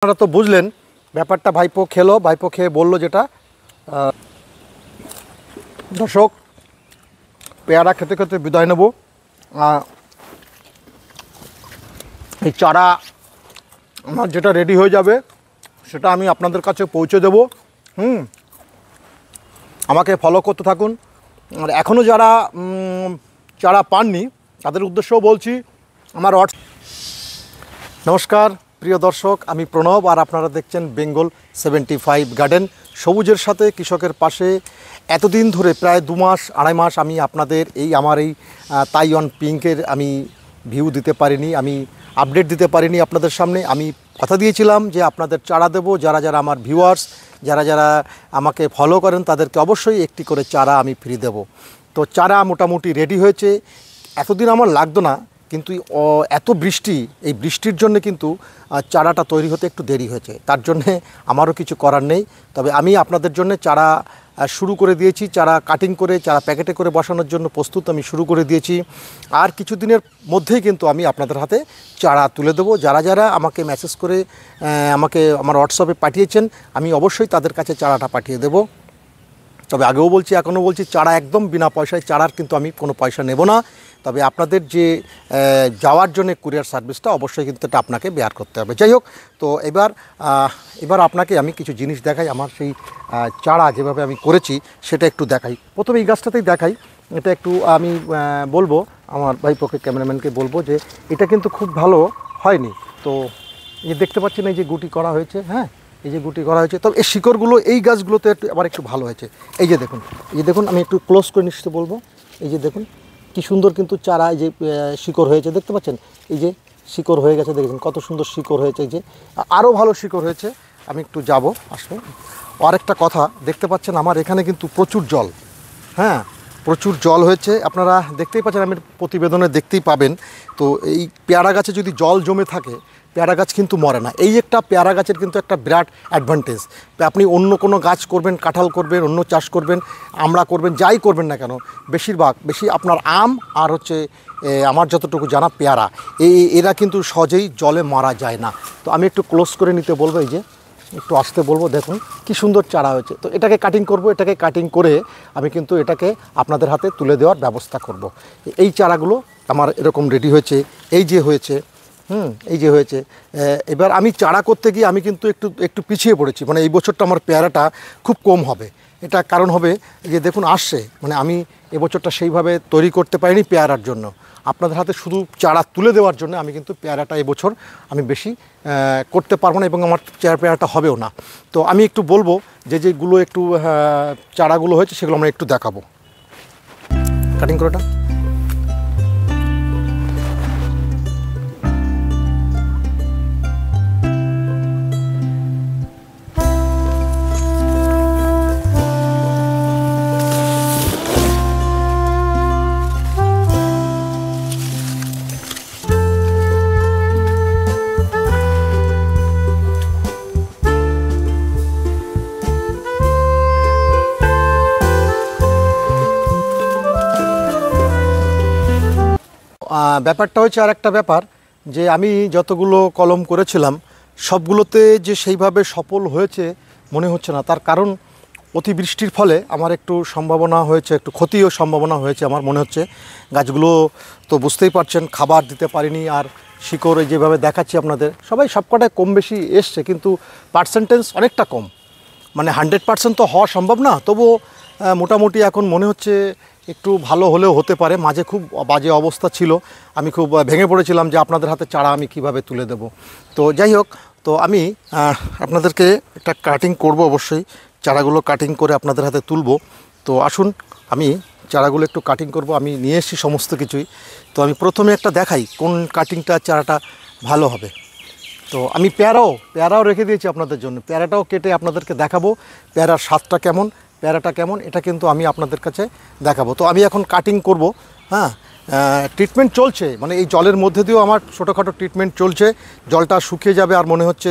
আপনারা তো বুঝলেন ব্যাপারটা। ভাইপো খেলো, ভাইপো খেয়ে বললো যেটা। দর্শক, পেয়ারা খেতে খেতে বিদায় নেব। এই চারা আমার যেটা রেডি হয়ে যাবে সেটা আমি আপনাদের কাছে পৌঁছে দেব। আমাকে ফলো করতে থাকুন। আর এখনও যারা চারা পাননি তাদের উদ্দেশ্যও বলছি আমার নমস্কার প্রিয় দর্শক, আমি প্রণব আর আপনারা দেখছেন বেঙ্গল 75 গার্ডেন। সবুজের সাথে কৃষকের পাশে। এতদিন ধরে প্রায় 2 মাস 2.5 মাস আমি আপনাদের আমার এই তাইওয়ান পিঙ্কের আমি ভিউ দিতে পারিনি, আমি আপডেট দিতে পারিনি আপনাদের সামনে। আমি কথা দিয়েছিলাম যে আপনাদের চারা দেবো, যারা যারা আমার ভিউয়ার্স, যারা যারা আমাকে ফলো করেন তাদেরকে অবশ্যই একটি করে চারা আমি ফ্রি দেব। তো চারা মোটামুটি রেডি হয়েছে। এতদিন আমার লাগতো না, কিন্তু এত বৃষ্টি, এই বৃষ্টির জন্য কিন্তু চারাটা তৈরি হতে একটু দেরি হয়েছে। তার জন্যে আমারও কিছু করার নেই। তবে আমি আপনাদের জন্য চারা শুরু করে দিয়েছি। চারা কাটিং করে, চারা প্যাকেটে করে বসানোর জন্য প্রস্তুত আমি শুরু করে দিয়েছি। আর কিছুদিনের মধ্যেই কিন্তু আমি আপনাদের হাতে চারা তুলে দেবো। যারা যারা আমাকে মেসেজ করে আমাকে আমার হোয়াটসঅ্যাপে পাঠিয়েছেন, আমি অবশ্যই তাদের কাছে চারাটা পাঠিয়ে দেবো। তবে আগেও বলছি, এখনও বলছি, চারা একদম বিনা পয়সায়। চারার কিন্তু আমি কোনো পয়সা নেব না। তবে আপনাদের যে যাওয়ার জন্য কুরিয়ার সার্ভিসটা অবশ্যই কিন্তু এটা আপনাকে বেয়ার করতে হবে। যাই হোক, তো এবার আপনাকে আমি কিছু জিনিস দেখাই। আমার সেই চারা যেভাবে আমি করেছি সেটা একটু দেখাই। প্রথমে এই গাছটাতেই দেখাই। এটা একটু আমি বলবো আমার ভাইপোকে, ক্যামেরাম্যানকে বলবো যে এটা কিন্তু খুব ভালো হয়নি। তো এই দেখতে পাচ্ছেন এই যে গুটি করা হয়েছে, হ্যাঁ, এই যে গুটি করা হয়েছে। তবে এই শিকড়গুলো এই গাছগুলোতে আবার একটু ভালো হয়েছে। এই যে দেখুন, আমি একটু ক্লোজ করে নিশ্চিত বলবো। এই যে দেখুন কি সুন্দর কিন্তু চারা, এই যে শিকড় হয়েছে, দেখতে পাচ্ছেন এই যে শিকড় হয়ে গেছে, দেখেছেন কত সুন্দর শিকড় হয়েছে। এই যে আরও ভালো শিকড় হয়েছে। আমি একটু আসবো। আরেকটা কথা, দেখতে পাচ্ছেন আমার এখানে কিন্তু প্রচুর জল, হ্যাঁ, প্রচুর জল হয়েছে। আপনারা দেখতেই পাচ্ছেন, আমি প্রতিবেদনে দেখতেই পাবেন। তো এই পেয়ারা গাছে যদি জল জমে থাকে, পেয়ারা গাছ কিন্তু মরে না। এই একটা পেয়ারা গাছের কিন্তু একটা বিরাট অ্যাডভান্টেজ। আপনি অন্য কোনো গাছ করবেন, কাঁঠাল করবেন, অন্য চাষ করবেন, আমড়া করবেন, যাই করবেন না কেন, বেশি আপনার আম আর হচ্ছে আমার যতটুকু জানা পেয়ারা, এরা কিন্তু সহজেই জলে মারা যায় না। তো আমি একটু ক্লোজ করে নিতে বলবো, এই যে একটু আসতে বলবো। দেখুন কি সুন্দর চারা হয়েছে। তো এটাকে কাটিং করব। এটাকে কাটিং করে আমি কিন্তু এটাকে আপনাদের হাতে তুলে দেওয়ার ব্যবস্থা করব। এই চারাগুলো আমার এরকম রেডি হয়েছে। এই যে হয়েছে, এই যে হয়েছে। এবার আমি চারা করতে গিয়ে আমি কিন্তু একটু পিছিয়ে পড়েছি। মানে এই বছরটা আমার পেয়ারাটা খুব কম হবে। এটা কারণ হবে যে দেখুন আসছে, মানে আমি এবছরটা সেইভাবে তৈরি করতে পারিনি পেয়ারার জন্য। আপনাদের হাতে শুধু চারা তুলে দেওয়ার জন্য আমি কিন্তু পেয়ারাটা এবছর আমি বেশি করতে পারবো না, এবং আমার পেয়ারাটা হবেও না। তো আমি একটু বলবো যেগুলো একটু চারাগুলো হয়েছে সেগুলো আমরা একটু দেখাবো। কাটিং করাটা ব্যাপারটা হচ্ছে আর একটা ব্যাপার, যে আমি যতগুলো কলম করেছিলাম সবগুলোতে যে সেইভাবে সফল হয়েছে মনে হচ্ছে না। তার কারণ অতিবৃষ্টির ফলে আমার একটু সম্ভাবনা হয়েছে, একটু ক্ষতিও সম্ভাবনা হয়েছে আমার মনে হচ্ছে। গাছগুলো তো বুঝতেই পারছেন, খাবার দিতে পারিনি। আর শিকড়ে যেভাবে দেখাচ্ছি আপনাদের, সবাই সবকটায় কম বেশি এসছে, কিন্তু পার্সেন্টেজ অনেকটা কম। মানে 100% তো হওয়া সম্ভব না। তবুও মোটামুটি এখন মনে হচ্ছে একটু ভালো হলেও হতে পারে। মাঝে খুব বাজে অবস্থা ছিল, আমি খুব ভেঙে পড়েছিলাম যে আপনাদের হাতে চারা আমি কিভাবে তুলে দেব। তো যাই হোক, তো আমি আপনাদেরকে একটা কাটিং করব, অবশ্যই চারাগুলো কাটিং করে আপনাদের হাতে তুলব। তো আসুন আমি চারাগুলো একটু কাটিং করব। আমি নিয়ে এসেছি সমস্ত কিছুই। তো আমি প্রথমে একটা দেখাই কোন কাটিংটা চারাটা ভালো হবে। তো আমি পেয়ারাও রেখে দিয়েছি আপনাদের জন্য। পেয়ারাটাও কেটে আপনাদেরকে দেখাবো, পেয়ারার স্বাদটা কেমন, পেয়ারাটা কেমন, এটা কিন্তু আমি আপনাদের কাছে দেখাবো। তো আমি এখন কাটিং করব। হ্যাঁ, ট্রিটমেন্ট চলছে, মানে এই জলের মধ্যে দিয়েও আমার ছোটোখাটো ট্রিটমেন্ট চলছে। জলটা শুকিয়ে যাবে আর মনে হচ্ছে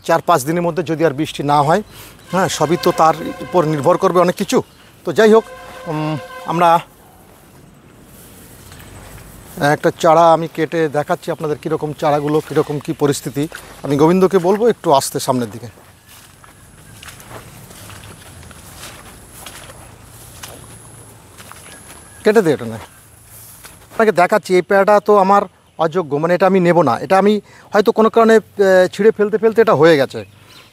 4-5 দিনের মধ্যে, যদি আর বৃষ্টি না হয়। হ্যাঁ, সবই তো তার উপর নির্ভর করবে অনেক কিছু। তো যাই হোক, আমরা একটা চারা আমি কেটে দেখাচ্ছি আপনাদের কীরকম চারাগুলো, কীরকম কী পরিস্থিতি। আমি গোবিন্দকে বলবো একটু আসতে সামনের দিকে। কেটে দে, এটা না আপনাকে দেখাচ্ছি। এই পেয়ারাটা তো আমার অযোগ্য, মানে এটা আমি নেব না। এটা আমি হয়তো কোনো কারণে ছিঁড়ে ফেলতে ফেলতে এটা হয়ে গেছে।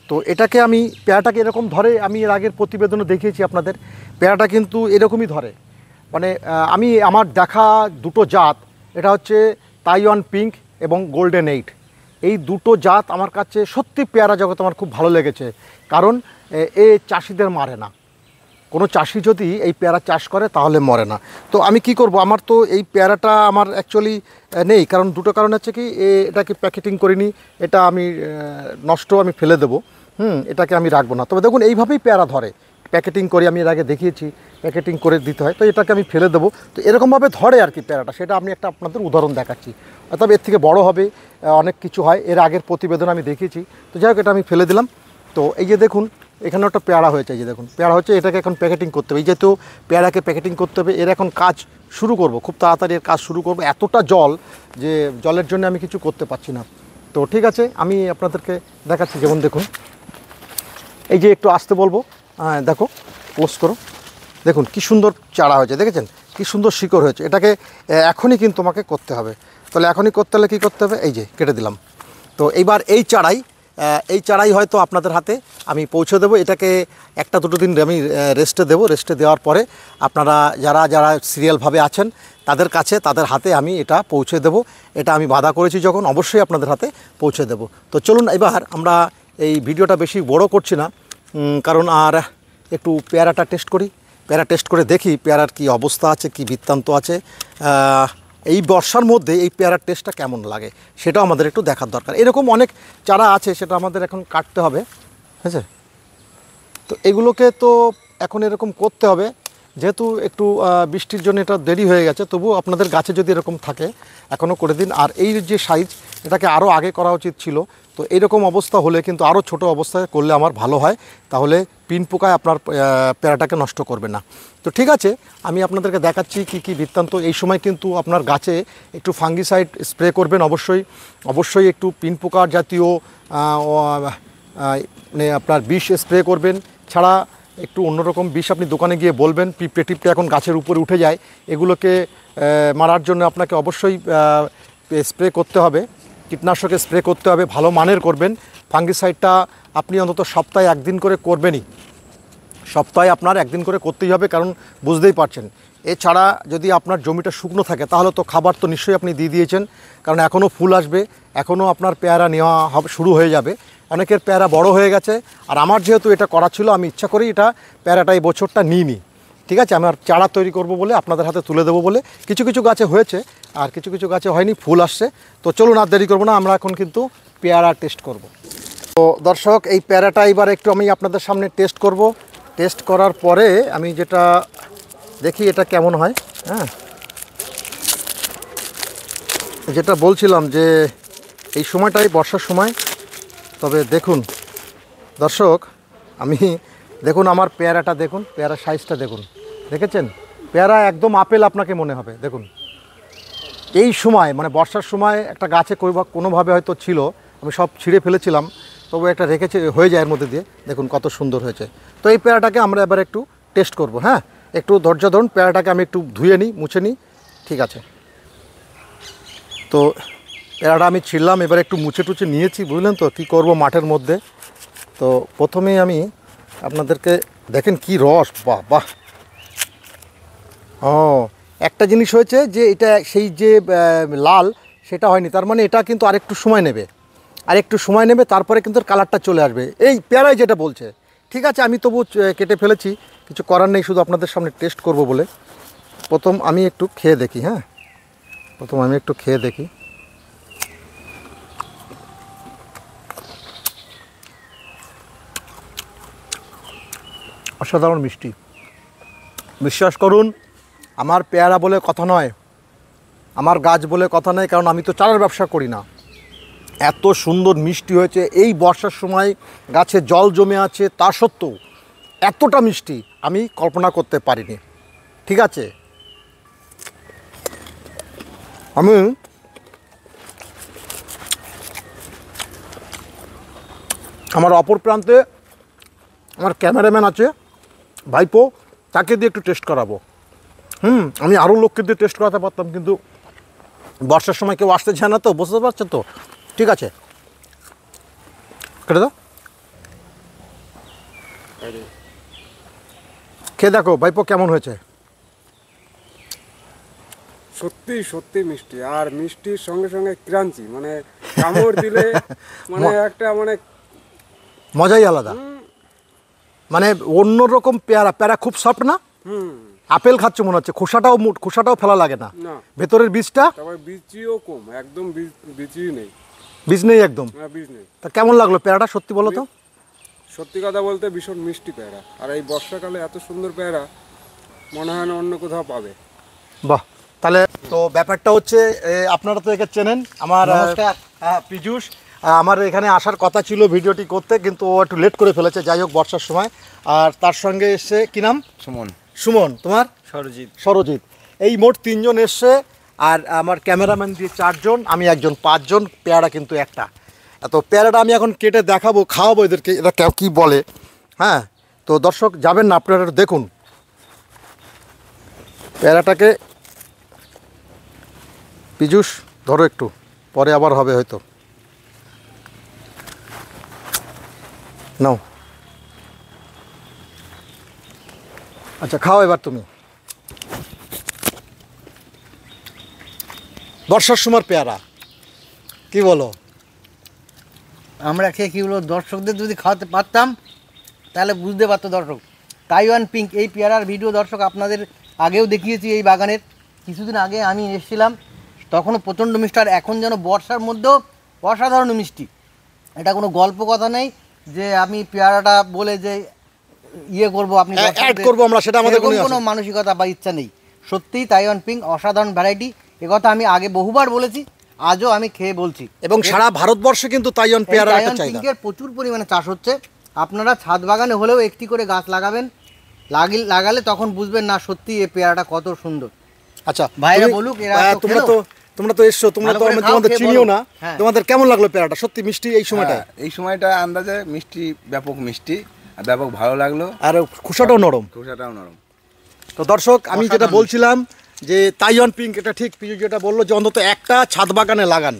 তো এটাকে আমি, পেয়ারাটাকে এরকম ধরে, আমি এর আগের প্রতিবেদনে দেখিয়েছি আপনাদের, পেয়ারাটা কিন্তু এরকমই ধরে। মানে আমি আমার দেখা দুটো জাত, এটা হচ্ছে তাইওয়ান পিঙ্ক এবং গোল্ডেন 8। এই দুটো জাত আমার কাছে সত্যি পেয়ারা জগৎ আমার খুব ভালো লেগেছে, কারণ এ চাষিদের মারে না। কোনো চাষি যদি এই পেয়ারা চাষ করে তাহলে মরে না। তো আমি কি করব, আমার তো এই পেয়ারাটা আমার অ্যাকচুয়ালি নেই, কারণ দুটো কারণ হচ্ছে কি, এটাকে প্যাকেটিং করিনি, এটা আমি নষ্ট, আমি ফেলে দেবো। এটাকে আমি রাখবো না। তবে দেখুন এইভাবেই পেয়ারা ধরে, প্যাকেটিং করে, আমি এর আগে দেখিয়েছি প্যাকেটিং করে দিতে হয়। তো এটাকে আমি ফেলে দেবো। তো এরকমভাবে ধরে আর কি পেয়ারাটা, সেটা আমি একটা আপনাদের উদাহরণ দেখাচ্ছি। তবে এর থেকে বড় হবে, অনেক কিছু হয়, এর আগের প্রতিবেদন আমি দেখিয়েছি। তো যাই হোক, এটা আমি ফেলে দিলাম। তো এই যে দেখুন এখানে একটা পেয়ারা হয়েছে, এই যে দেখুন পেয়ারা হচ্ছে, এটাকে এখন প্যাকেটিং করতে হবে। এই যেহেতু পেয়ারাকে প্যাকেটিং করতে হবে, এর এখন কাজ শুরু করব, খুব তাড়াতাড়ি এর কাজ শুরু করব। এতটা জল যে জলের জন্য আমি কিছু করতে পারছি না। তো ঠিক আছে, আমি আপনাদেরকে দেখাচ্ছি। যেমন দেখুন, এই যে একটু আসতে বলবো, দেখো পোস্ট করো, দেখুন কি সুন্দর চারা হয়েছে, দেখেছেন কি সুন্দর শিকড় হয়েছে। এটাকে এখনই কিন্তু আমাকে করতে হবে। তাহলে এখনই করতে হলে কী করতে হবে, এই যে কেটে দিলাম। তো এইবার এই চারাই হয়তো আপনাদের হাতে আমি পৌঁছে দেবো। এটাকে একটা দুটো দিন আমি রেস্টে দেবো। রেস্টে দেওয়ার পরে আপনারা যারা সিরিয়ালভাবে আছেন তাদের কাছে, তাদের হাতে আমি এটা পৌঁছে দেবো। এটা আমি বাধা করেছি যখন, অবশ্যই আপনাদের হাতে পৌঁছে দেবো। তো চলুন এবার আমরা এই ভিডিওটা বেশি বড় করছি না, কারণ আর একটু পেয়ারাটা টেস্ট করি। পেয়ারা টেস্ট করে দেখি পেয়ারার কি অবস্থা আছে, কি বৃত্তান্ত আছে। এই বর্ষার মধ্যে এই পেয়ারার টেস্টটা কেমন লাগে সেটাও আমাদের একটু দেখার দরকার। এরকম অনেক চারা আছে, সেটা আমাদের এখন কাটতে হবে, ঠিক আছে। তো এগুলোকে তো এখন এরকম করতে হবে, যেহেতু একটু বৃষ্টির জন্য এটা দেরি হয়ে গেছে। তবুও আপনাদের গাছে যদি এরকম থাকে এখনও করে দিন। আর এই যে সাইজ, এটাকে আরও আগে করা উচিত ছিল। তো এইরকম অবস্থা হলে কিন্তু আরও ছোট অবস্থায় করলে আমার ভালো হয়, তাহলে পিন পোকায় আপনার পেয়ারাটাকে নষ্ট করবে না। তো ঠিক আছে, আমি আপনাদেরকে দেখাচ্ছি কি কি বৃত্তান্ত। এই সময় কিন্তু আপনার গাছে একটু ফাঙ্গিসাইড স্প্রে করবেন অবশ্যই একটু পিন পোকার জাতীয় মানে আপনার বিষ স্প্রে করবেন। ছাড়া একটু অন্যরকম বিষ আপনি দোকানে গিয়ে বলবেন, পিঁপড়ে টিপড়ে এখন গাছের উপরে উঠে যায়, এগুলোকে মারার জন্য আপনাকে অবশ্যই স্প্রে করতে হবে, কীটনাশকে স্প্রে করতে হবে, ভালো মানের করবেন। ফাঙ্গিসাইডটা আপনি অন্তত সপ্তাহে একদিন করে করবেনই, সপ্তাহে আপনার একদিন করে করতেই হবে, কারণ বুঝতেই পারছেন এছাড়া যদি আপনার জমিটা শুকনো থাকে তাহলে তো খাবার তো নিশ্চয়ই আপনি দিয়ে দিয়েছেন, কারণ এখনও ফুল আসবে, এখনও আপনার পেয়ারা নেওয়া শুরু হয়ে যাবে। অনেকের পেয়ারা বড় হয়ে গেছে, আর আমার যেহেতু এটা করা ছিল, আমি ইচ্ছা করেই পেয়ারাটা এই বছরটা নিইনি, ঠিক আছে। আমার চারা তৈরি করব বলে, আপনাদের হাতে তুলে দেবো বলে। কিছু কিছু গাছে হয়েছে আর কিছু কিছু গাছে হয়নি, ফুল আসছে। তো চলুন আর দেরি করবো না, আমরা এখন কিন্তু পেয়ারা টেস্ট করব। তো দর্শক, এই পেয়ারাটা এবার একটু আমি আপনাদের সামনে টেস্ট করব। টেস্ট করার পরে আমি যেটা দেখি এটা কেমন হয়। হ্যাঁ, যেটা বলছিলাম যে এই সময়টাই বর্ষার সময়। তবে দেখুন দর্শক, দেখুন আমার পেয়ারাটা দেখুন, পেয়ারার সাইজটা দেখুন, দেখেছেন? পেয়ারা একদম আপেল আপনাকে মনে হবে। দেখুন এই সময়, মানে বর্ষার সময় একটা গাছে কোনোভাবে হয়তো ছিল, আমি সব ছিঁড়ে ফেলেছিলাম, তবু একটা রেখেছে, হয়ে যায় এর মধ্যে দিয়ে। দেখুন কত সুন্দর হয়েছে। তো এই পেয়ারাটাকে আমরা এবার একটু টেস্ট করব। হ্যাঁ, একটু ধৈর্য ধরুন, পেয়ারাটাকে আমি একটু ধুয়ে নিই, মুছে নিই, ঠিক আছে। তো পেয়ারাটা আমি ছিঁড়লাম, এবার একটু মুছে টুছে নিয়েছি, বুঝলেন তো কী করব মাঠের মধ্যে। তো প্রথমেই আমি আপনাদেরকে দেখেন কি রস, বাহ বাহ। ও, একটা জিনিস হয়েছে যে এটা সেই যে লাল সেটা হয়নি, তার মানে এটা কিন্তু আরেকটু সময় নেবে, তারপরে কিন্তু কালারটা চলে আসবে, এই পেয়ারাই যেটা বলছে। ঠিক আছে, আমি তবু কেটে ফেলেছি, কিছু করার নেই, শুধু আপনাদের সামনে টেস্ট করব বলে। প্রথম আমি একটু খেয়ে দেখি। হ্যাঁ, অসাধারণ মিষ্টি, বিশ্বাস করুন। আমার পেয়ারা বলে কথা নয়, আমার গাছ বলে কথা নয়, কারণ আমি তো চারার ব্যবসা করি না। এত সুন্দর মিষ্টি হয়েছে, এই বর্ষার সময় গাছে জল জমে আছে, তা সত্ত্বেও এতটা মিষ্টি আমি কল্পনা করতে পারিনি, ঠিক আছে। আমি আমার অপর প্রান্তে আমার ক্যামেরাম্যান আছে ভাইপো, তাকে দিয়ে একটু টেস্ট করাবো। আমি আরও লোককে দিয়ে টেস্ট করাতে পারতাম, কিন্তু বর্ষার সময় কেউ আসতে চায় না, তো বুঝতে পারছো তো। ঠিক আছে, কেটে দাও, খেয়ে দেখো ভাইপো কেমন হয়েছে। সত্যি সত্যি মিষ্টি, আর মিষ্টির সঙ্গে সঙ্গে ক্রাঞ্চি, মানে কামড় দিলে মানে একটা মানে মজাই আলাদা, মানে অন্যরকম পেয়ারা। পেয়ারা খুব সফট না, আপেল খাচ্ছ মনে হচ্ছে, খোসাটাও ফেলা লাগে না, ভেতরের বীজটা, তারপরে বীজও কম, একদম বীজই নেই, বীজ নেই একদম। বীজ নেই। তা কেমন লাগলো পেয়ারাটা সত্যি বলো তো? সত্যি কথা বলতে ভীষণ মিষ্টি পেয়ারা, আর এই বর্ষাকালে এত সুন্দর পেয়ারা মনে হয় না অন্য কোথাও পাবে। বাহ, তাহলে তো ব্যাপারটা হচ্ছে আপনারা তো একে চেনেন, আমার পীযূষ। আমার এখানে আসার কথা ছিল ভিডিওটি করতে, কিন্তু ও একটু লেট করে ফেলেছে, যাই হোক বর্ষার সময়। আর তার সঙ্গে এসছে কি নাম? সুমন। তোমার? সরজিৎ। এই মোট 3 জন এসছে, আর আমার ক্যামেরাম্যান দিয়ে 4 জন, আমি একজন, 5 জন। পেয়ারা কিন্তু একটা। তো পেয়ারাটা আমি এখন কেটে দেখাবো, খাওয়াবো এদেরকে, এটা কী বলে। হ্যাঁ, তো দর্শক যাবেন না, আপনারা দেখুন পেয়ারাটাকে। পীযূষ ধরো একটু, পরে আবার হবে হয়তো। নাও, আচ্ছা খাও এবার তুমি। বর্ষার সময় পেয়ারা, কি বলো? আমরা খেয়ে কী বলবো, দর্শকদের যদি খাওয়াতে পারতাম তাহলে বুঝতে পারতো দর্শক। তাইওয়ান পিঙ্ক এই পেয়ারার ভিডিও দর্শক আপনাদের আগেও দেখিয়েছি। এই বাগানের কিছুদিন আগে আমি এসেছিলাম, তখনও প্রচণ্ড মিষ্টি, আর এখন যেন বর্ষার মধ্যেও অসাধারণ মিষ্টি। এটা কোনো গল্প কথা নেই যে আমি পেয়ারাটা বলে যে ইয়ে করবো, আপনি অ্যাড করবো আমরা, সেটা আমাদের কোনো মানসিকতা বা ইচ্ছা নেই। সত্যিই তাইওয়ান পিঙ্ক অসাধারণ ভ্যারাইটি, একথা আমি আগে বহুবার বলেছি, আজও আমি খেয়ে বলছি। এবং সারা ভারতবর্ষে কিন্তু তাইওয়ান পেয়ারা একটা চাহিদা, পিঙ্কের প্রচুর পরিমাণে চাষ হচ্ছে। আপনারা ছাদ বাগানে হলেও একটি করে গাছ লাগাবেন, লাগালে তখন বুঝবেন না সত্যি এই পেয়ারাটা কত সুন্দর। আচ্ছা ভাইরা বলুক, এরা তোমরা তো এসছো, তোমরা তো তোমাদের চিনিও না, তোমাদের কেমন লাগলো পেয়ারাটা? সত্যি মিষ্টি এই সময়টা? এই সময়টা আন্দাজে মিষ্টি, ব্যাপক মিষ্টি, আর ব্যাপক ভালো লাগলো, আর খোসাটাও নরম। তো দর্শক আমি যেটা বলছিলাম যে তাইওয়ান পিঙ্ক, এটা ঠিক পীযূষ যেটা বললো, যে অন্তত একটা ছাদ বাগানে লাগান।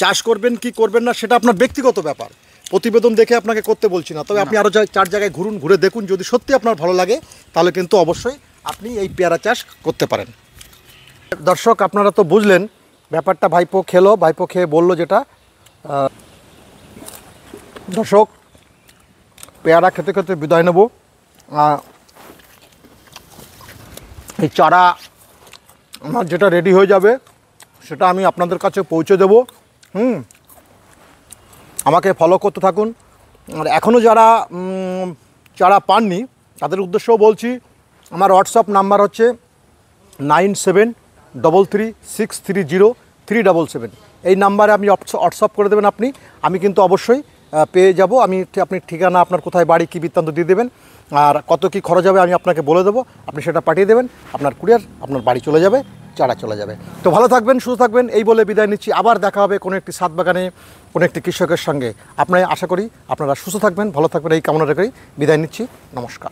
চাষ করবেন কি করবেন না সেটা আপনার ব্যক্তিগত ব্যাপার, প্রতিবেদন দেখে আপনাকে করতে বলছি না। তবে আপনি আরও 4 জায়গায় ঘুরুন, ঘুরে দেখুন, যদি সত্যি আপনার ভালো লাগে তাহলে কিন্তু অবশ্যই আপনি এই পেয়ারা চাষ করতে পারেন। দর্শক আপনারা তো বুঝলেন ব্যাপারটা, ভাইপো খেলো, ভাইপো খেয়ে বললো যেটা। দর্শক পেয়ারা খেতে খেতে বিদায় নেব। এই চারা আমার যেটা রেডি হয়ে যাবে সেটা আমি আপনাদের কাছে পৌঁছে দেব। আমাকে ফলো করতে থাকুন। আর এখনও যারা চারা পাননি তাদের উদ্দেশ্যও বলছি, আমার হোয়াটসঅ্যাপ নাম্বার হচ্ছে 9733630377। এই নাম্বারে আপনি হোয়াটসঅ্যাপ করে দেবেন আপনি, আমি কিন্তু অবশ্যই পেয়ে যাব। আপনি ঠিকানা, আপনার কোথায় বাড়ি, কী বৃত্তান্ত দিয়ে দেবেন, আর কত কী খরচ হবে আমি আপনাকে বলে দেবো, আপনি সেটা পাঠিয়ে দেবেন, আপনার কুরিয়ার আপনার বাড়ি চলে যাবে, চারা চলে যাবে। তো ভালো থাকবেন, সুস্থ থাকবেন, এই বলে বিদায় নিচ্ছি। আবার দেখা হবে কোনো একটি ছাদ বাগানে, কোনো একটি কৃষকের সঙ্গে। আশা করি আপনারা সুস্থ থাকবেন, ভালো থাকবেন, এই কামনা রেখেই বিদায় নিচ্ছি। নমস্কার।